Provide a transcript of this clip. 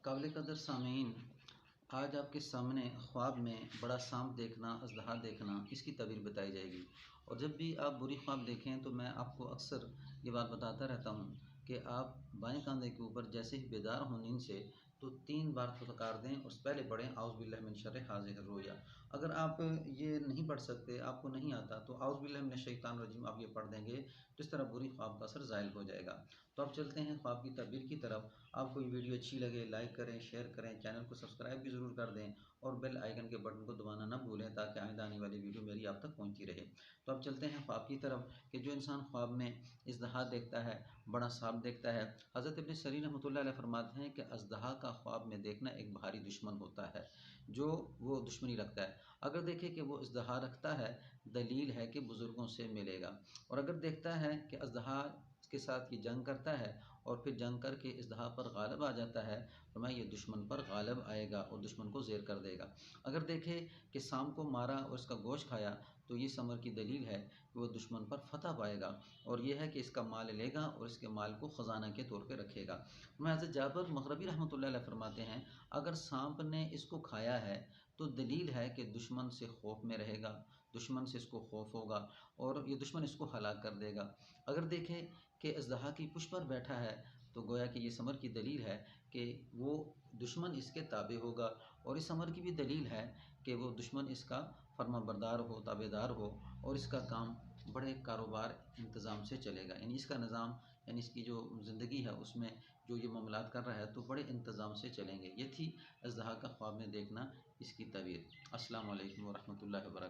काबिल कदर सामीन, आज आपके सामने ख्वाब में बड़ा सांप देखना, अजदहा देखना, इसकी तबीर बताई जाएगी। और जब भी आप बुरी ख्वाब देखें तो मैं आपको अक्सर ये बात बताता रहता हूँ कि आप बाएं कंधे के ऊपर जैसे ही बेदार हों नींद से तो 3 बार फुटकार दें और पहले पढ़ें औज़ु बिल्लाहि मिन शर्रि हाज़िहिर रुया। अगर आप ये नहीं पढ़ सकते, आपको नहीं आता, तो औज़ु बिल्लाहि मिनश शैतानिर रजीम आप ये पढ़ देंगे तो इस तरह बुरी ख्वाब का असर ज़ाइल हो जाएगा। तो अब चलते हैं ख्वाब की तबीर की तरफ। आपको ये वीडियो अच्छी लगे लाइक करें, शेयर करें, चैनल को सब्सक्राइब भी ज़रूर कर दें और बेल आइकन के बटन को दबाना ना भूलें ताकि आइंदा आने वाली वीडियो मेरी आप तक पहुंचती रहे। तो अब चलते हैं ख्वाब की तरफ कि जो इंसान ख्वाब में इज़दहा देखता है, बड़ा सांप देखता है, हज़रत इब्न सीरीन रहमतुल्लाह अलैह फरमाते हैं कि अज़दहा का ख्वाब में देखना एक भारी दुश्मन होता है जो वो दुश्मनी रखता है। अगर देखे कि वो इज़दहा रखता है, दलील है कि बुज़ुर्गों से मिलेगा। और अगर देखता है कि अज़दहा के साथ ये जंग करता है और फिर जंग करके इज़दहा पर गालिब आ जाता है, फरमाया ये दुश्मन पर गालिब आएगा और दुश्मन को ज़ेर कर देगा। अगर देखे कि सांप को मारा और इसका गोश्त खाया तो ये समर की दलील है कि वो दुश्मन पर फतह पाएगा और ये है कि इसका माल लेगा और इसके माल को ख़जाना के तौर पे रखेगा। मैं हज़रत जाबिर मग़रिबी रहमतुल्लाह अलैह फरमाते हैं, अगर सांप ने इसको खाया है तो दलील है कि दुश्मन से खौफ में रहेगा, दुश्मन से इसको खौफ होगा और ये दुश्मन इसको हलाक कर देगा। अगर देखे कि अज़दहा की पुष्ट पर बैठा है तो गोया कि ये समर की दलील है कि वो दुश्मन इसके ताबे होगा और इस अमर की भी दलील है कि वो दुश्मन इसका फर्माबरदार हो, ताबेदार हो और इसका काम बड़े कारोबार इंतज़ाम से चलेगा। यानी इसका निज़ाम, यानी इसकी जो ज़िंदगी है उसमें जो ये मामलात कर रहा है तो बड़े इंतज़ाम से चलेंगे। ये थी अज़दहा का ख्वाब में देखना, इसकी तबीर। अस्सलामु अलैकुम व रहमतुल्लाहि व बरकातहू।